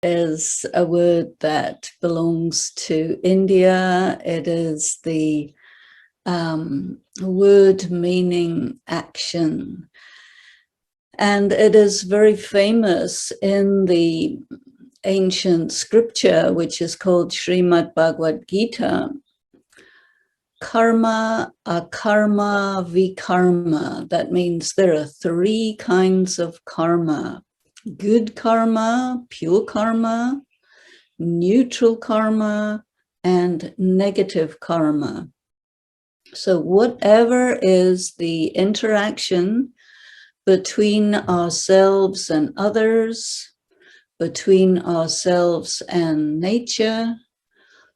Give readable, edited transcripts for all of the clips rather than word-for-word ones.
is a word that belongs to India. It is the word meaning action. And it is very famous in the ancient scripture, which is called Srimad Bhagavad Gita. Karma, akarma, vikarma. That means there are three kinds of karma: good karma, pure karma, neutral karma, and negative karma. So whatever is the interaction between ourselves and others, between ourselves and nature,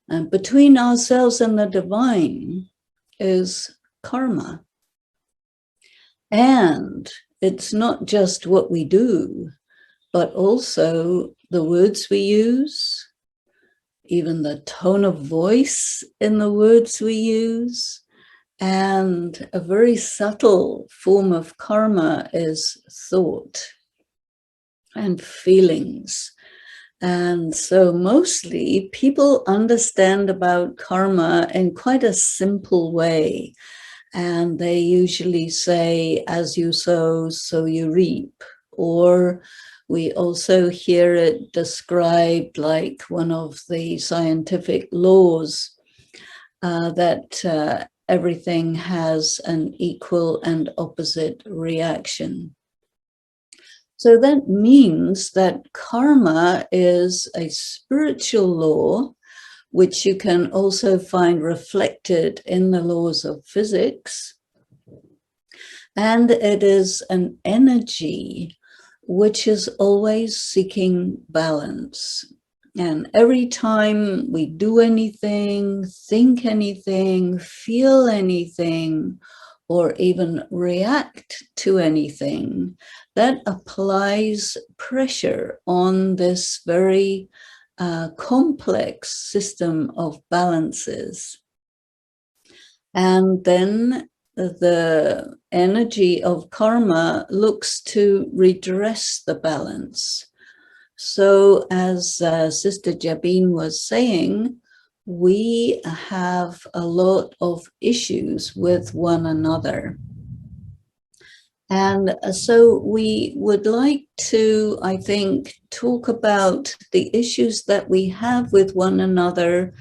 and between ourselves and the divine, is karma. And it's not just what we do, but also the words we use, even the tone of voice in the words we use. And a very subtle form of karma is thought and feelings. And so mostly people understand about karma in quite a simple way. And they usually say, as you sow, so you reap. Or we also hear it described like one of the scientific laws that everything has an equal and opposite reaction. So that means that karma is a spiritual law, which you can also find reflected in the laws of physics. And it is an energy which is always seeking balance. And every time we do anything, think anything, feel anything, or even react to anything, that applies pressure on this very complex system of balances. And then the energy of karma looks to redress the balance. So as Sister Jabin was saying, we have a lot of issues with one another. And so we would like to, I think, talk about the issues that we have with one another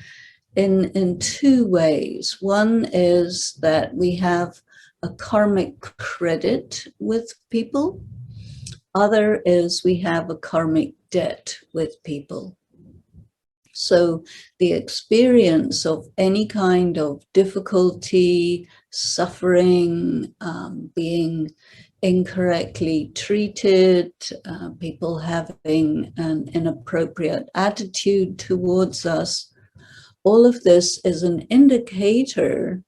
in two ways. One is that we have a karmic credit with people. Other is we have a karmic debt with people. So the experience of any kind of difficulty, suffering, being incorrectly treated, people having an inappropriate attitude towards us, all of this is an indicator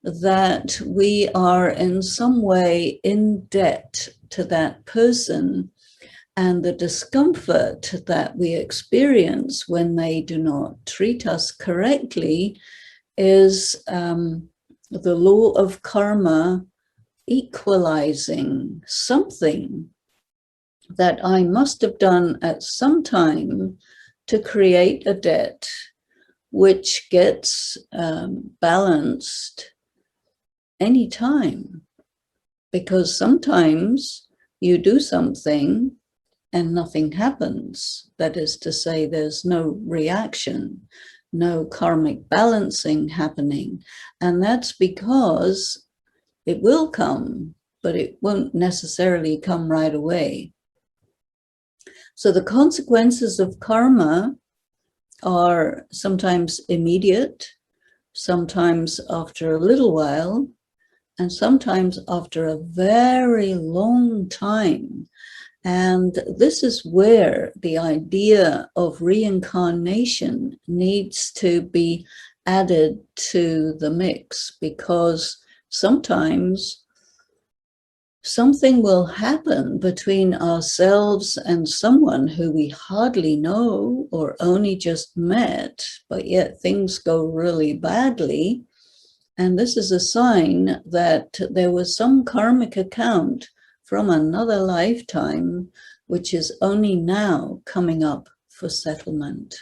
that we are in some way in debt to that person. And the discomfort that we experience when they do not treat us correctly is the law of karma equalizing something that I must have done at some time to create a debt, which gets balanced anytime. Because sometimes you do something and nothing happens. That is to say, there's no reaction, no karmic balancing happening. And that's because it will come, but it won't necessarily come right away. So the consequences of karma are sometimes immediate, sometimes after a little while, and sometimes after a very long time. And this is where the idea of reincarnation needs to be added to the mix, because sometimes something will happen between ourselves and someone who we hardly know or only just met, but yet things go really badly. And this is a sign that there was some karmic account from another lifetime, which is only now coming up for settlement.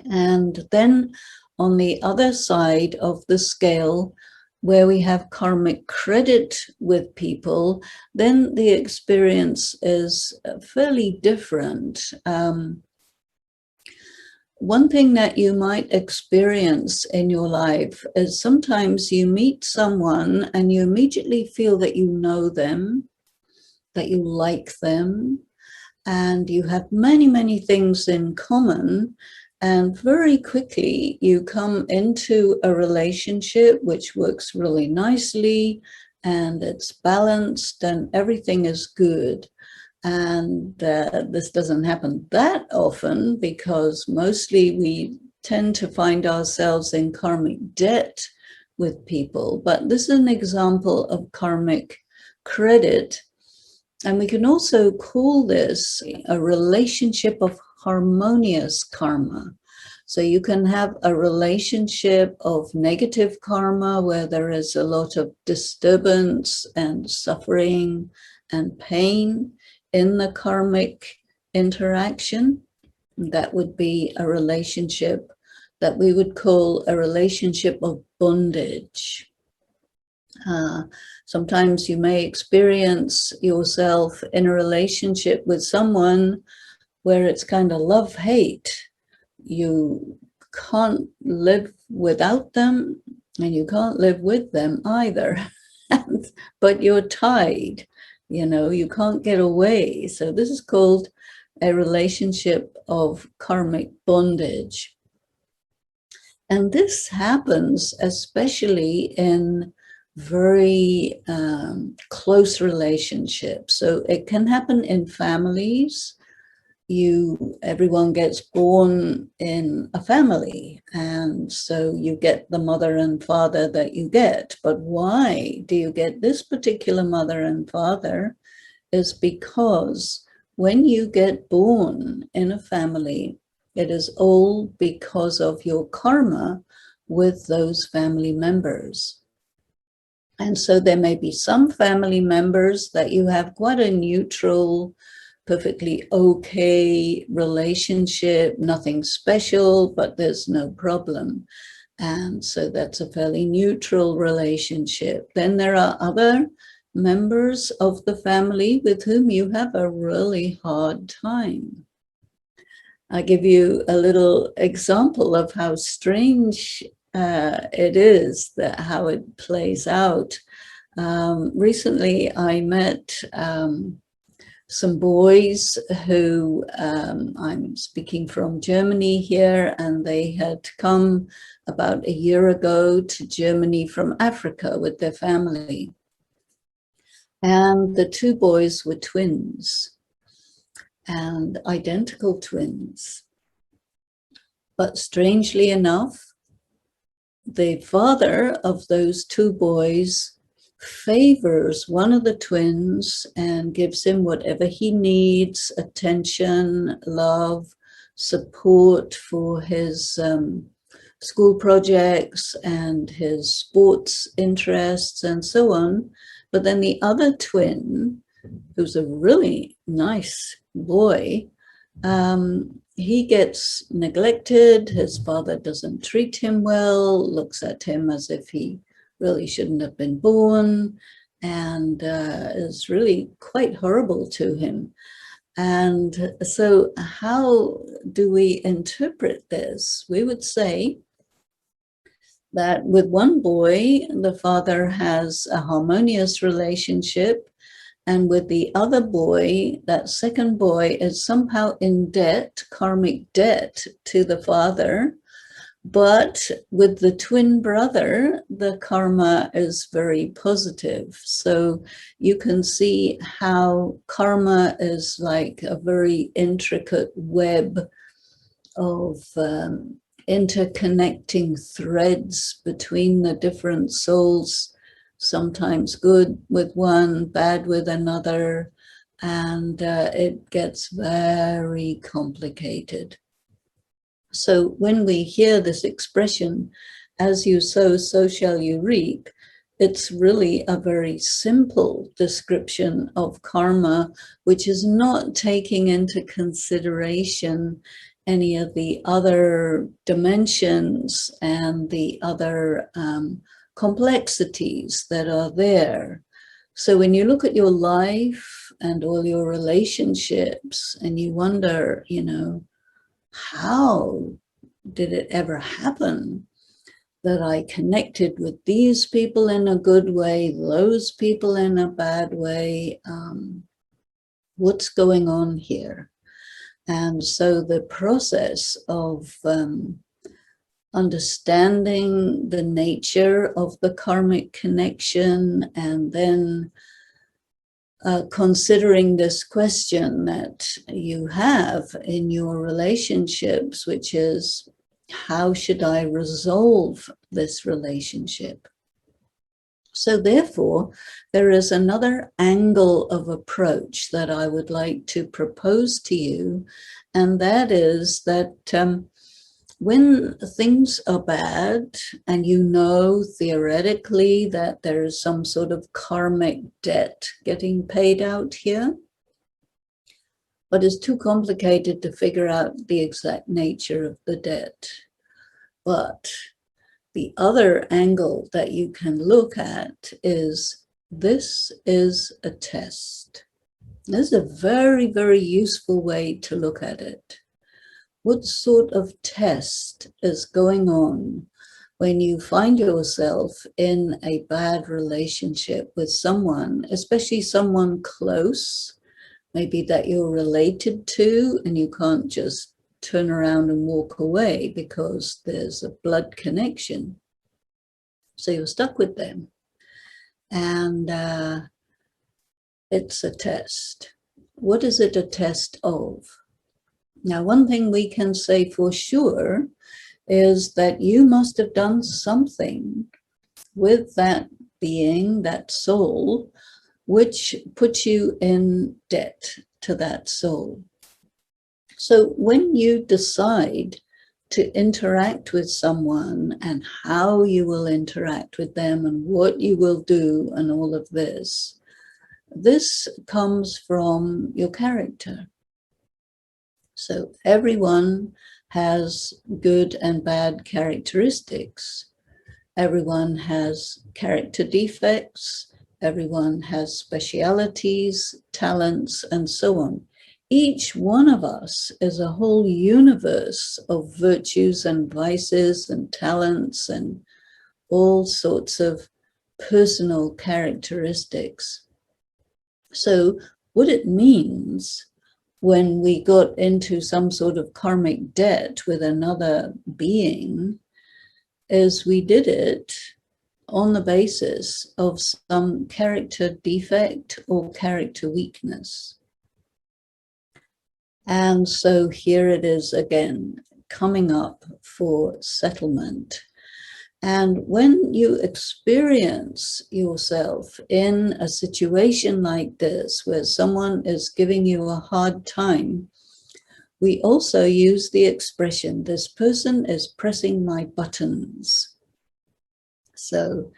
And then on the other side of the scale, where we have karmic credit with people, then the experience is fairly different. One thing that you might experience in your life is sometimes you meet someone and you immediately feel that you know them, that you like them, and you have many, many things in common. And very quickly you come into a relationship which works really nicely and it's balanced and everything is good. And this doesn't happen that often because mostly we tend to find ourselves in karmic debt with people. But this is an example of karmic credit. And we can also call this a relationship of harmonious karma. So you can have a relationship of negative karma where there is a lot of disturbance and suffering and pain in the karmic interaction. That would be a relationship that we would call a relationship of bondage. Sometimes you may experience yourself in a relationship with someone where it's kind of love-hate. You can't live without them and you can't live with them either, but you're tied, you know, you can't get away. So this is called a relationship of karmic bondage. And this happens especially in very close relationships. So it can happen in families. Everyone gets born in a family, and so you get the mother and father that you get. But why do you get this particular mother and father is because when you get born in a family, it is all because of your karma with those family members. And so there may be some family members that you have quite a neutral, perfectly okay relationship, nothing special, but there's no problem. And so that's a fairly neutral relationship. Then there are other members of the family with whom you have a really hard time. I'll give you a little example of how strange it is, that how it plays out. Recently, I met some boys who, I'm speaking from Germany here, and they had come about a year ago to Germany from Africa with their family. And the two boys were twins, and identical twins. But strangely enough, the father of those two boys favors one of the twins and gives him whatever he needs, attention, love, support for his school projects and his sports interests and so on. But then the other twin, who's a really nice boy, he gets neglected. His father doesn't treat him well, looks at him as if he really shouldn't have been born, and is really quite horrible to him. And so how do we interpret this? We would say that with one boy, the father has a harmonious relationship, and with the other boy, that second boy is somehow in debt, karmic debt to the father. But with the twin brother, the karma is very positive. So you can see how karma is like a very intricate web of interconnecting threads between the different souls, sometimes good with one, bad with another, and it gets very complicated. So when we hear this expression, as you sow, so shall you reap, it's really a very simple description of karma, which is not taking into consideration any of the other dimensions and the other complexities that are there. So when you look at your life and all your relationships and you wonder, you know, how did it ever happen that I connected with these people in a good way, those people in a bad way? What's going on here? And so the process of understanding the nature of the karmic connection and then considering this question that you have in your relationships, which is, how should I resolve this relationship? So therefore, there is another angle of approach that I would like to propose to you, and that is that when things are bad and you know theoretically that there is some sort of karmic debt getting paid out here, but it's too complicated to figure out the exact nature of the debt. But the other angle that you can look at is, this is a test. This is a very, very useful way to look at it. What sort of test is going on when you find yourself in a bad relationship with someone, especially someone close, maybe that you're related to, and you can't just turn around and walk away because there's a blood connection. So you're stuck with them. And it's a test. What is it a test of? Now, one thing we can say for sure is that you must have done something with that being, that soul, which puts you in debt to that soul. So when you decide to interact with someone and how you will interact with them and what you will do and all of this, this comes from your character. So everyone has good and bad characteristics. Everyone has character defects. Everyone has specialities, talents, and so on. Each one of us is a whole universe of virtues and vices and talents and all sorts of personal characteristics. So what it means when we got into some sort of karmic debt with another being is we did it on the basis of some character defect or character weakness. And so here it is again, coming up for settlement. And when you experience yourself in a situation like this, where someone is giving you a hard time, we also use the expression, this person is pressing my buttons. So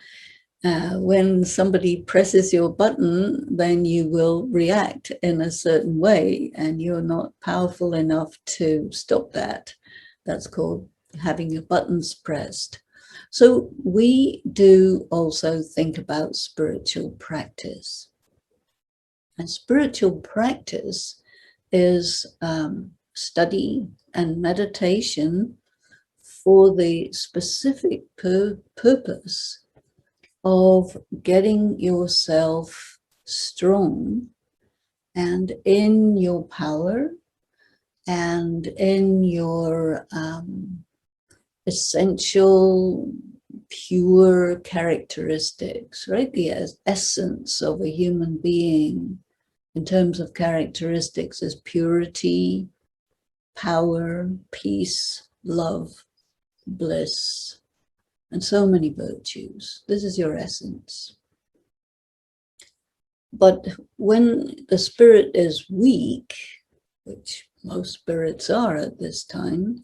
when somebody presses your button, then you will react in a certain way, and you're not powerful enough to stop that. That's called having your buttons pressed. So we do also think about spiritual practice. And spiritual practice is study and meditation for the specific purpose of getting yourself strong and in your power and in your essential pure characteristics, right? The essence of a human being in terms of characteristics is purity, power, peace, love, bliss, and so many virtues. This is your essence. But when the spirit is weak, which most spirits are at this time,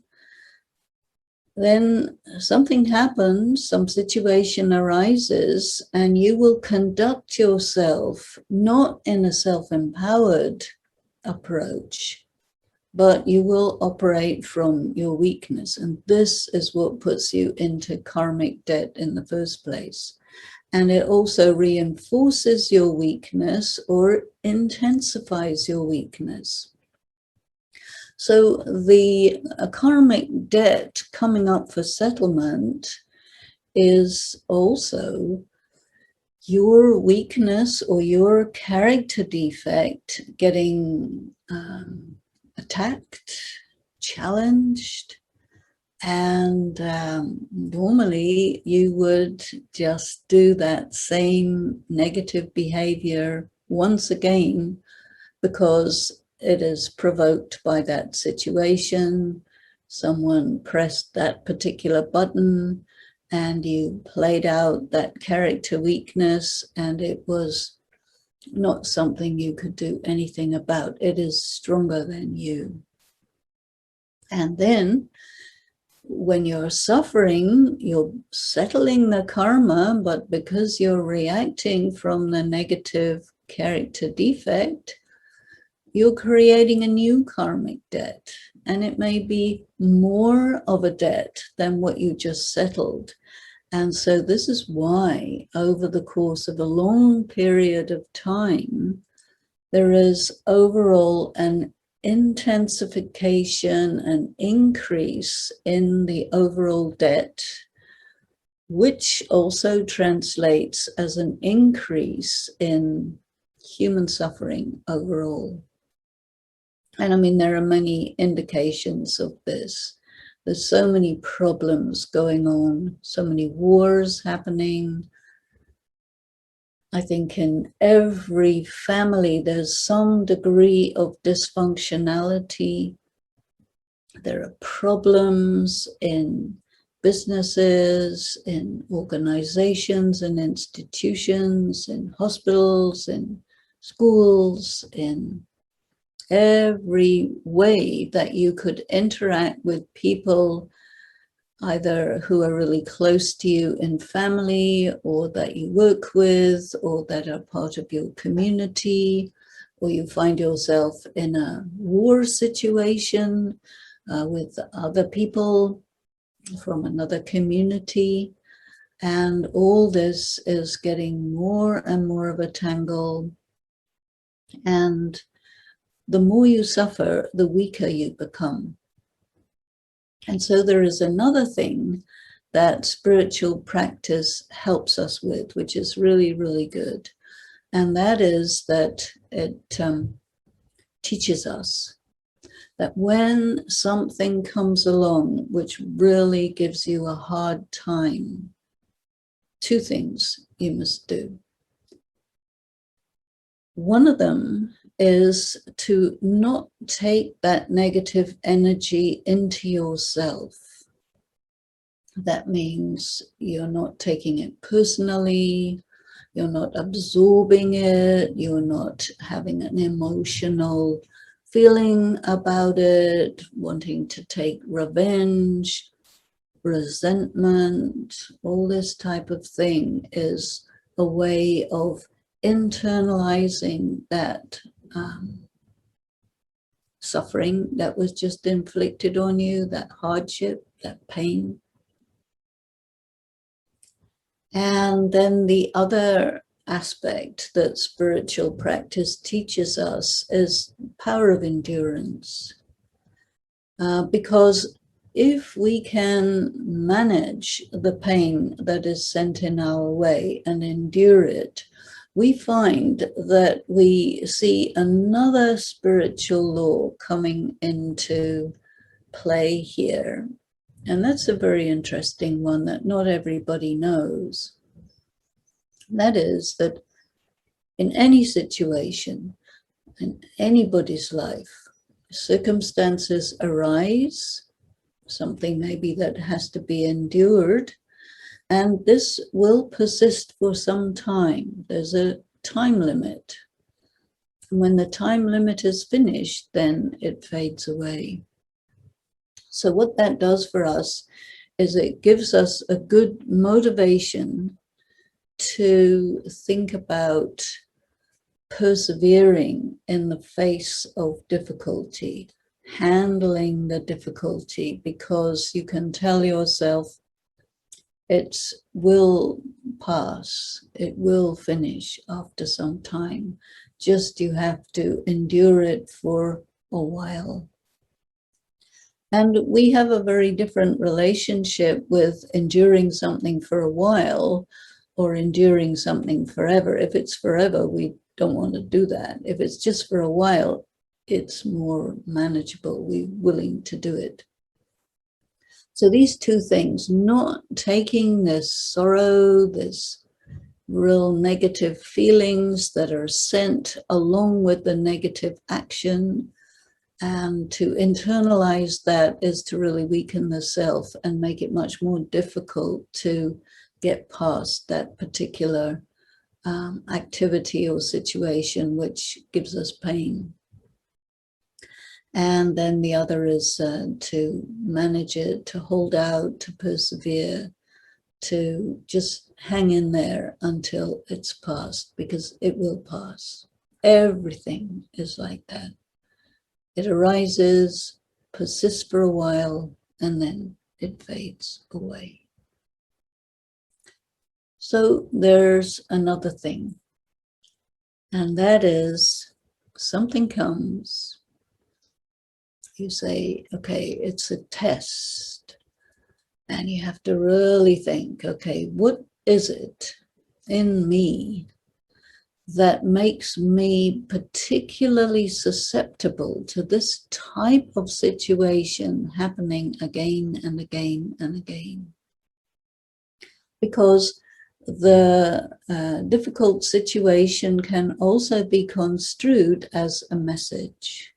then something happens, some situation arises, and you will conduct yourself not in a self-empowered approach, but you will operate from your weakness. And this is what puts you into karmic debt in the first place. And it also reinforces your weakness or intensifies your weakness. So the karmic debt coming up for settlement is also your weakness or your character defect getting attacked, challenged, and normally you would just do that same negative behavior once again because it is provoked by that situation. Someone pressed that particular button and you played out that character weakness, and it was not something you could do anything about. It is stronger than you. And then when you're suffering, you're settling the karma, but because you're reacting from the negative character defect, you're creating a new karmic debt, and it may be more of a debt than what you just settled. And so this is why over the course of a long period of time, there is overall an intensification and increase in the overall debt, which also translates as an increase in human suffering overall. And I mean, there are many indications of this. There's so many problems going on, so many wars happening. I think in every family, there's some degree of dysfunctionality. There are problems in businesses, in organizations and institutions, in hospitals, in schools, in every way that you could interact with people, either who are really close to you in family or that you work with or that are part of your community, or you find yourself in a war situation with other people from another community. And all this is getting more and more of a tangle. And the more you suffer, the weaker you become. And so there is another thing that spiritual practice helps us with, which is really, really good. And that is that it teaches us that when something comes along which really gives you a hard time, two things you must do. One of them is to not take that negative energy into yourself. That means you're not taking it personally, you're not absorbing it, you're not having an emotional feeling about it, wanting to take revenge, resentment. All this type of thing is a way of internalizing that suffering that was just inflicted on you, that hardship, that pain. And then the other aspect that spiritual practice teaches us is power of endurance. Because if we can manage the pain that is sent in our way and endure it, we find that we see another spiritual law coming into play here. And that's a very interesting one that not everybody knows. That is that in any situation, in anybody's life, circumstances arise, something maybe that has to be endured, and this will persist for some time. There's a time limit. When the time limit is finished, then it fades away. So what that does for us is it gives us a good motivation to think about persevering in the face of difficulty, handling the difficulty, because you can tell yourself it will pass, it will finish after some time. Just you have to endure it for a while. And we have a very different relationship with enduring something for a while or enduring something forever. If it's forever, we don't want to do that. If it's just for a while, it's more manageable. We're willing to do it. So these two things, not taking this sorrow, this real negative feelings that are sent along with the negative action, and to internalize that is to really weaken the self and make it much more difficult to get past that particular activity or situation which gives us pain. And then the other is to manage it, to hold out, to persevere, to just hang in there until it's past, because it will pass. Everything is like that. It arises, persists for a while, and then it fades away. So there's another thing, and that is something comes, you say, okay, it's a test, and you have to really think, okay, what is it in me that makes me particularly susceptible to this type of situation happening again and again and again? Because the difficult situation can also be construed as a message.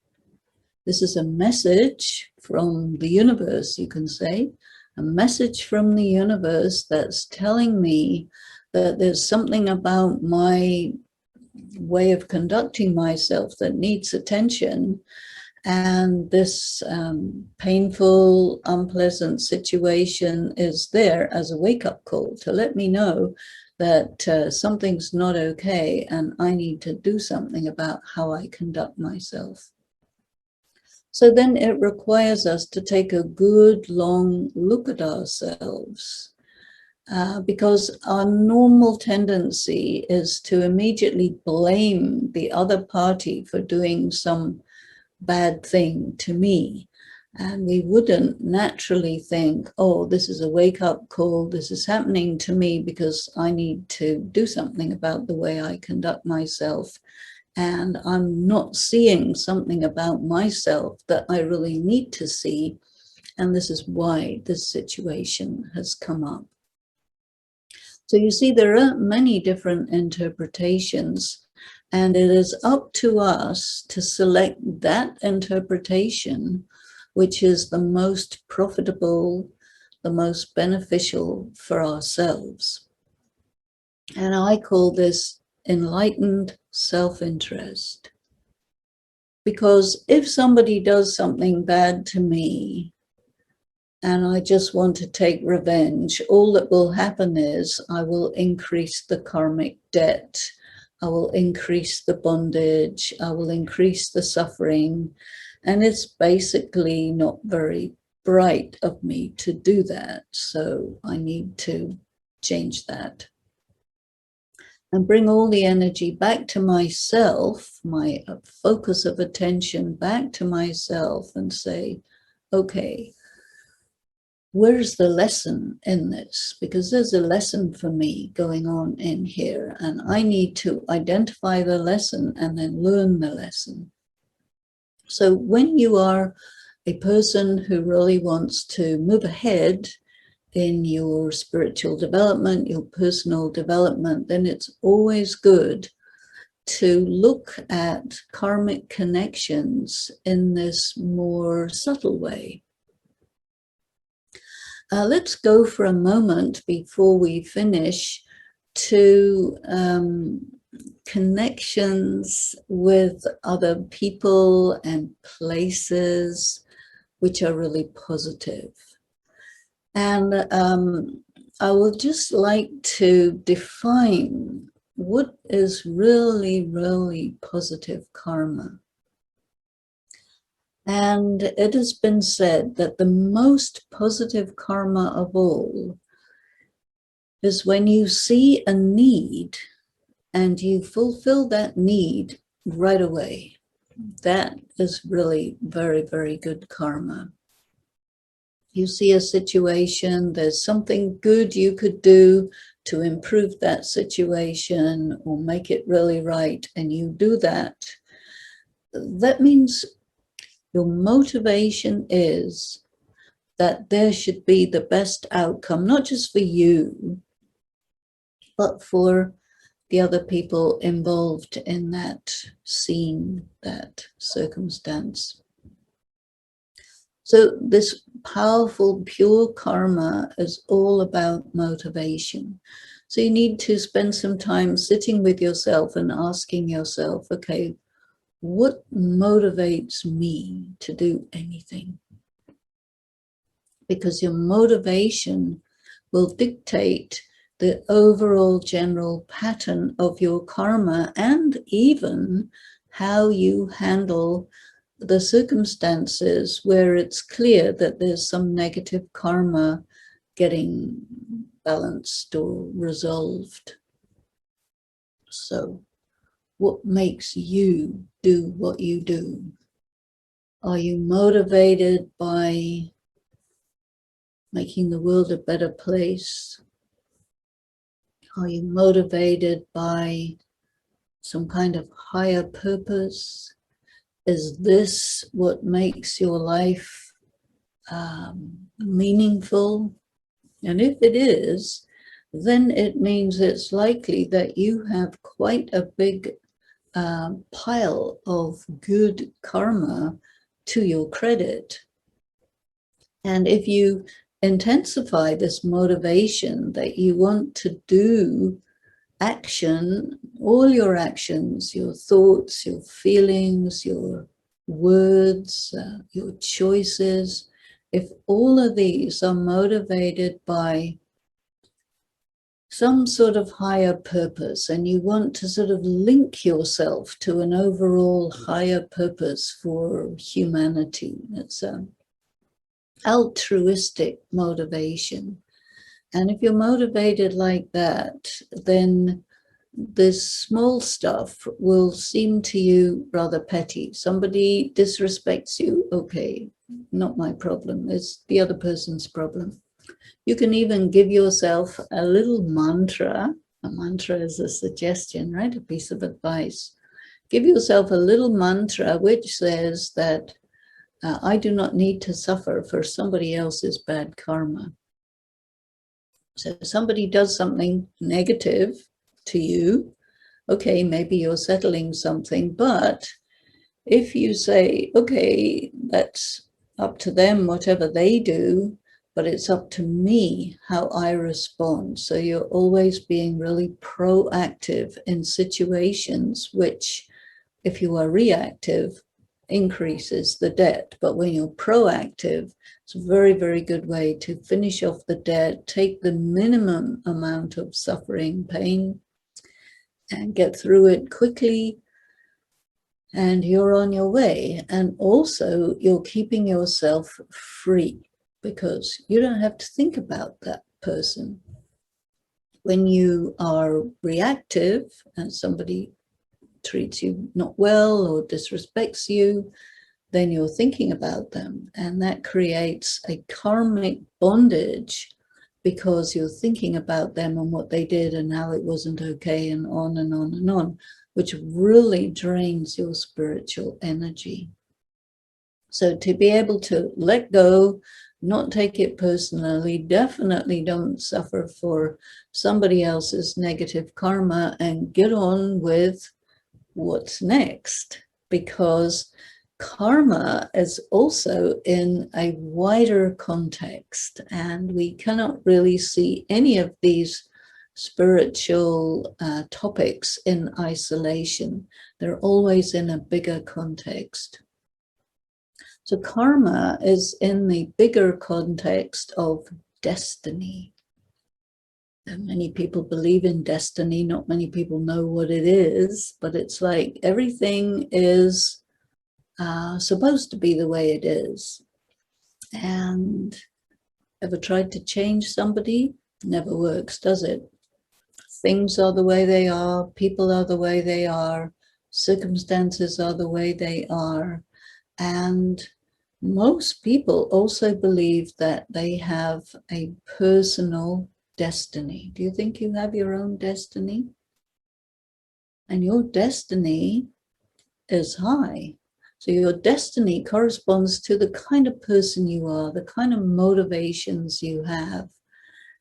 This is a message from the universe, you can say, a message from the universe that's telling me that there's something about my way of conducting myself that needs attention, and this painful, unpleasant situation is there as a wake-up call to let me know that something's not okay and I need to do something about how I conduct myself. So then it requires us to take a good long look at ourselves. Because our normal tendency is to immediately blame the other party for doing some bad thing to me. And we wouldn't naturally think, oh, this is a wake-up call, this is happening to me because I need to do something about the way I conduct myself. And I'm not seeing something about myself that I really need to see. And this is why this situation has come up. So you see, there are many different interpretations, and it is up to us to select that interpretation which is the most profitable, the most beneficial for ourselves. And I call this enlightened self-interest. Because if somebody does something bad to me, and I just want to take revenge, all that will happen is I will increase the karmic debt, I will increase the bondage, I will increase the suffering, and it's basically not very bright of me to do that. So I need to change that and bring all the energy back to myself, my focus of attention back to myself, and say, okay, where's the lesson in this? Because there's a lesson for me going on in here, and I need to identify the lesson and then learn the lesson. So when you are a person who really wants to move ahead in your spiritual development, your personal development, then it's always good to look at karmic connections in this more subtle way. Let's go for a moment before we finish to connections with other people and places which are really positive. And I would just like to define what is really, really positive karma. And it has been said that the most positive karma of all is when you see a need and you fulfill that need right away. That is really very, very good karma. You see a situation, there's something good you could do to improve that situation or make it really right, and you do that. That means your motivation is that there should be the best outcome, not just for you, but for the other people involved in that scene, that circumstance. So this powerful, pure karma is all about motivation. So you need to spend some time sitting with yourself and asking yourself, okay, what motivates me to do anything? Because your motivation will dictate the overall general pattern of your karma and even how you handle the circumstances where it's clear that there's some negative karma getting balanced or resolved. So, what makes you do what you do? Are you motivated by making the world a better place? Are you motivated by some kind of higher purpose? Is this what makes your life meaningful? And if it is, then it means it's likely that you have quite a big pile of good karma to your credit. And if you intensify this motivation that you want to do action, all your actions, your thoughts, your feelings, your words, your choices, if all of these are motivated by some sort of higher purpose and you want to sort of link yourself to an overall higher purpose for humanity, it's an altruistic motivation. And if you're motivated like that, then this small stuff will seem to you rather petty. Somebody disrespects you, okay, not my problem, it's the other person's problem. You can even give yourself a little mantra. A mantra is a suggestion, right? A piece of advice. Give yourself a little mantra which says that I do not need to suffer for somebody else's bad karma. So somebody does something negative to you, okay, maybe you're settling something, but if you say, okay, that's up to them, whatever they do, but it's up to me how I respond. So you're always being really proactive in situations which, if you are reactive, increases the debt. But when you're proactive, it's a very, very good way to finish off the debt, take the minimum amount of suffering, pain, and get through it quickly, and you're on your way. And also you're keeping yourself free because you don't have to think about that person. When you are reactive and somebody treats you not well or disrespects you, then you're thinking about them, and that creates a karmic bondage because you're thinking about them and what they did and how it wasn't okay, and on and on and on, which really drains your spiritual energy. So to be able to let go, not take it personally, definitely don't suffer for somebody else's negative karma, and get on with what's next, because karma is also in a wider context, and we cannot really see any of these spiritual topics in isolation. They're always in a bigger context. So karma is in the bigger context of destiny. And many people believe in destiny. Not many people know what it is, but it's like everything is supposed to be the way it is. And ever tried to change somebody? Never works, does it? Things are the way they are, people are the way they are, circumstances are the way they are. And most people also believe that they have a personal destiny. Do you think you have your own destiny? And your destiny is high. So your destiny corresponds to the kind of person you are, the kind of motivations you have.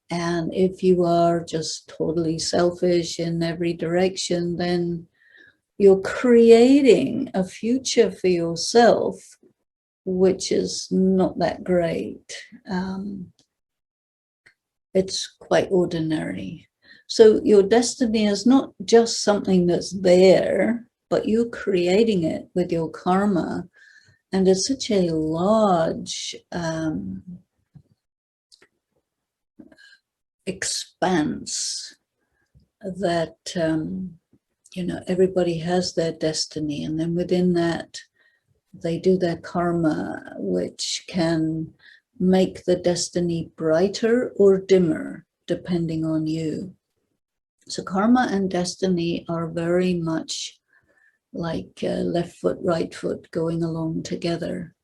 And if you are just totally selfish in every direction, then you're creating a future for yourself, which is not that great. It's quite ordinary. So your destiny is not just something that's there, but you're creating it with your karma. And it's such a large expanse that, everybody has their destiny. And then within that, they do their karma, which can make the destiny brighter or dimmer, depending on you. So karma and destiny are very much like left foot, right foot going along together.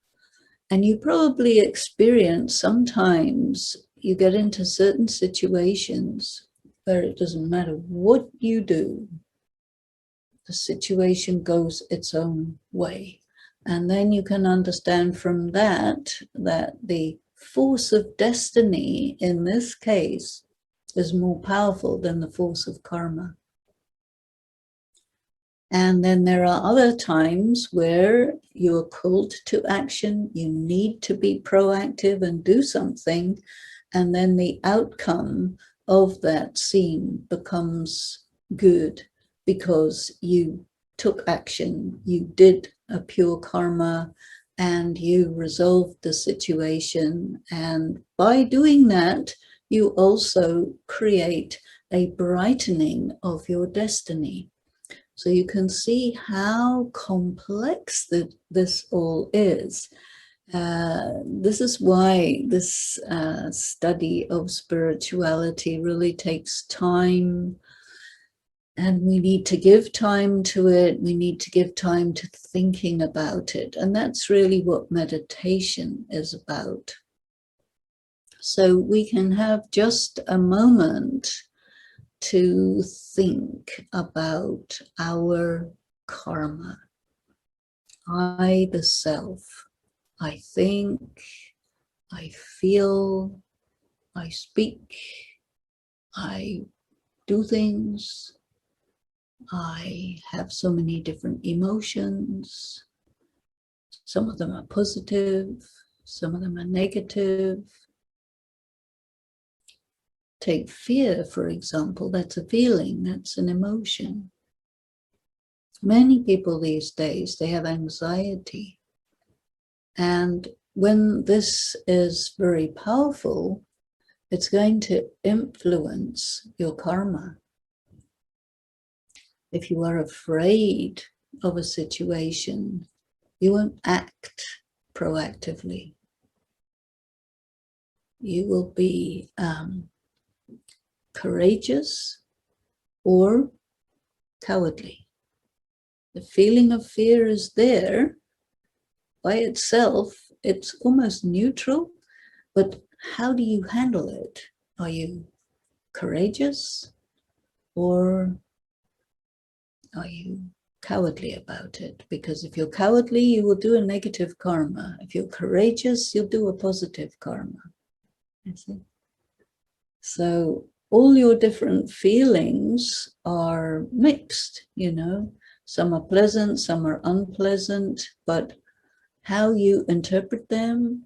And you probably experience sometimes you get into certain situations where it doesn't matter what you do, the situation goes its own way. And then you can understand from that the force of destiny in this case is more powerful than the force of karma. And then there are other times where you're called to action, you need to be proactive and do something, and then the outcome of that scene becomes good because you took action, you did a pure karma, and you resolved the situation. And by doing that, you also create a brightening of your destiny. So you can see how complex this all is. This is why this study of spirituality really takes time, and we need to give time to it. We need to give time to thinking about it. And that's really what meditation is about. So we can have just a moment to think about our karma. I, the self, I think, I feel, I speak, I do things, I have so many different emotions. Some of them are positive, some of them are negative. Take fear, for example, that's a feeling, that's an emotion. Many people these days, they have anxiety. And when this is very powerful, it's going to influence your karma. If you are afraid of a situation, you won't act proactively. You will be courageous or cowardly. The feeling of fear is there by itself. It's almost neutral, but how do you handle it? Are you courageous or are you cowardly about it? Because if you're cowardly, you will do a negative karma. If you're courageous, you'll do a positive karma. You see? So all your different feelings are mixed, Some are pleasant, some are unpleasant, but how you interpret them,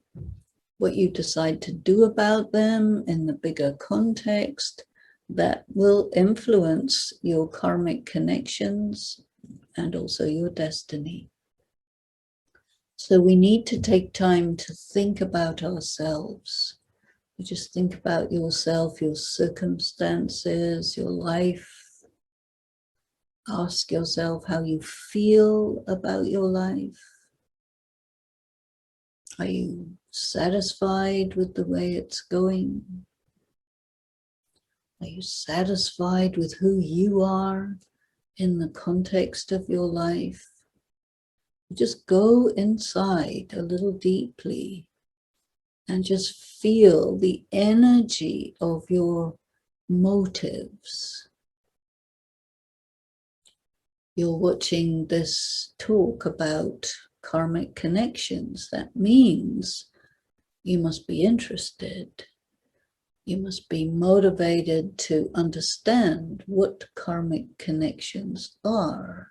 what you decide to do about them in the bigger context, that will influence your karmic connections and also your destiny. So we need to take time to think about ourselves. You just think about yourself, your circumstances, your life. Ask yourself how you feel about your life. Are you satisfied with the way it's going? Are you satisfied with who you are in the context of your life? Just go inside a little deeply and just feel the energy of your motives. You're watching this talk about karmic connections. That means you must be interested. You must be motivated to understand what karmic connections are.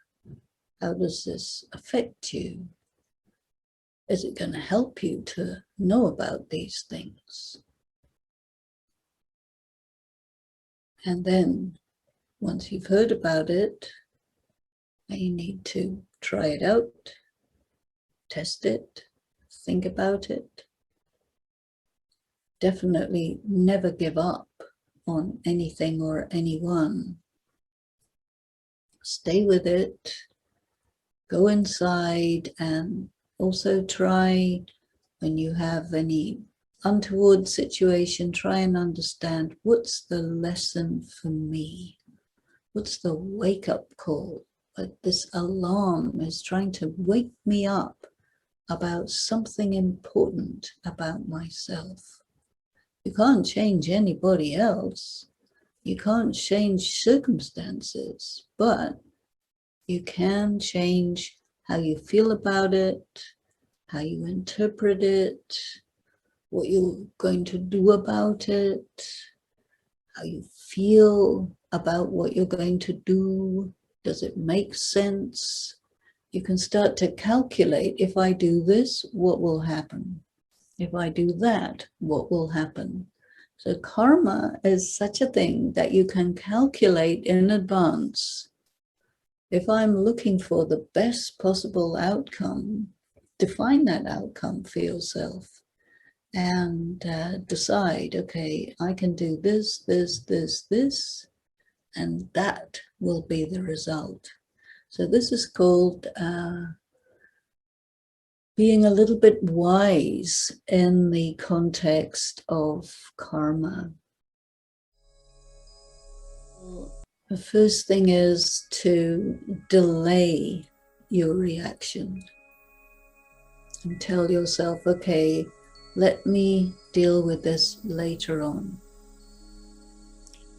How does this affect you? Is it going to help you to know about these things? And then, once you've heard about it, you need to try it out, test it, think about it. Definitely never give up on anything or anyone. Stay with it, go inside, and also try, when you have any untoward situation, try and understand, what's the lesson for me? What's the wake-up call? But this alarm is trying to wake me up about something important about myself. You can't change anybody else. You can't change circumstances, but you can change how you feel about it, how you interpret it, what you're going to do about it, how you feel about what you're going to do. Does it make sense? You can start to calculate, if I do this, what will happen? If I do that, what will happen? So karma is such a thing that you can calculate in advance. If I'm looking for the best possible outcome, define that outcome for yourself and decide, okay, I can do this, this, this, this, and that will be the result. So this is called being a little bit wise in the context of karma. The first thing is to delay your reaction and tell yourself, okay, let me deal with this later on.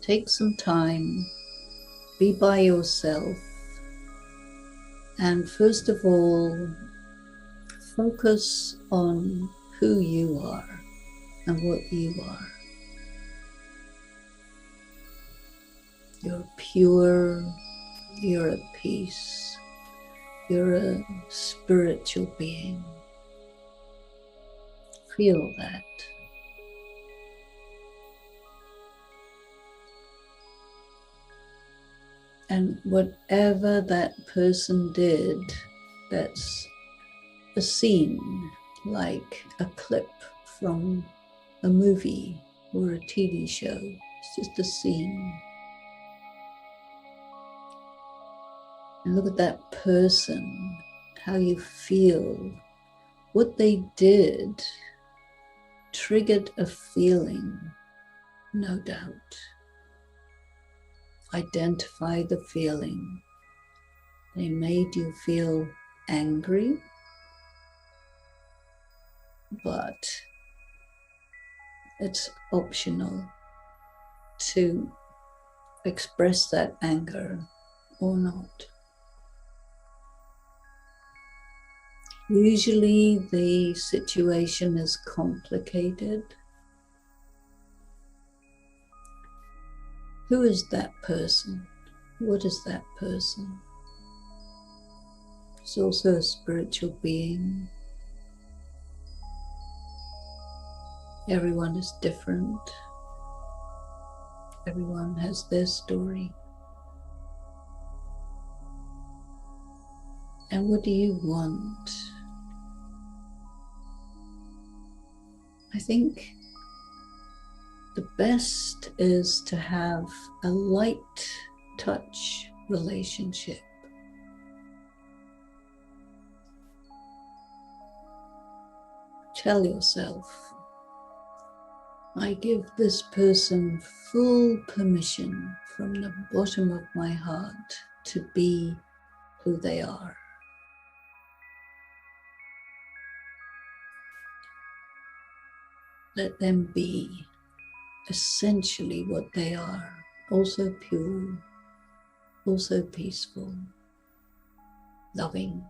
Take some time, be by yourself, and first of all, focus on who you are and what you are. You're pure, you're at peace, you're a spiritual being. Feel that. And whatever that person did, that's a scene, like a clip from a movie or a TV show. It's just a scene. And look at that person, how you feel. What they did triggered a feeling, no doubt. Identify the feeling. They made you feel angry, but it's optional to express that anger or not. Usually the situation is complicated. Who is that person? What is that person? It's also a spiritual being. Everyone is different. Everyone has their story. And what do you want? I think The best is to have a light touch relationship. Tell yourself, I give this person full permission from the bottom of my heart to be who they are. Let them be essentially what they are, also pure, also peaceful, loving.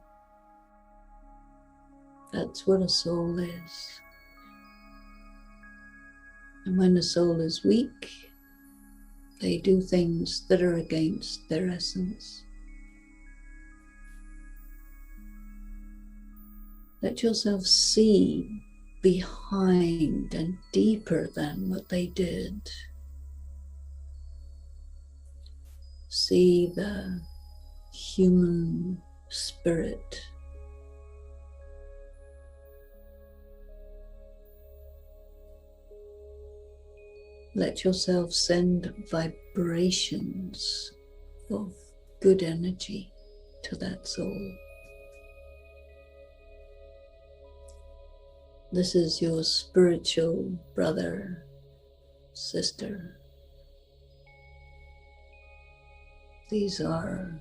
That's what a soul is. And when the soul is weak, they do things that are against their essence. Let yourself see behind and deeper than what they did. See the human spirit. Let yourself send vibrations of good energy to that soul. This is your spiritual brother, sister. These are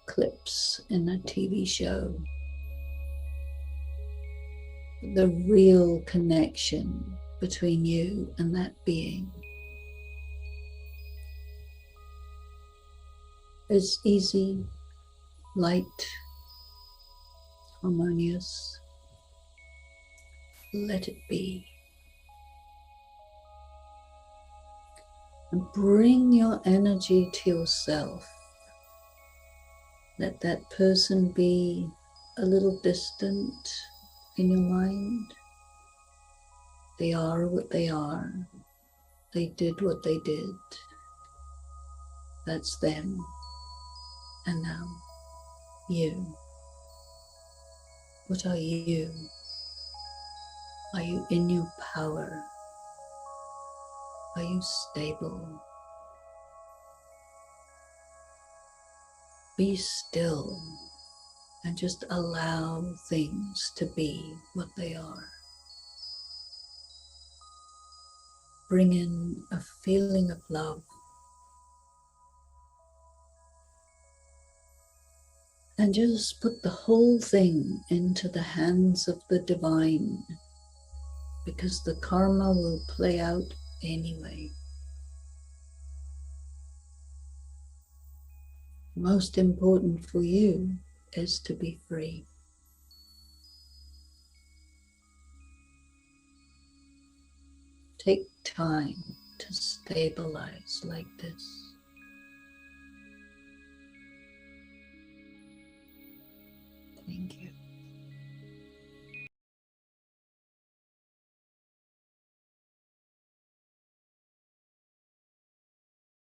clips in a TV show. The real connection between you and that being is easy, light, harmonious. Let it be. And bring your energy to yourself. Let that person be a little distant in your mind. They are what they are. They did what they did. That's them. And now, you. What are you? Are you in your power? Are you stable? Be still and just allow things to be what they are. Bring in a feeling of love and just put the whole thing into the hands of the divine, because the karma will play out anyway. Most important for you is to be free. Take time to stabilize like this. Thank you.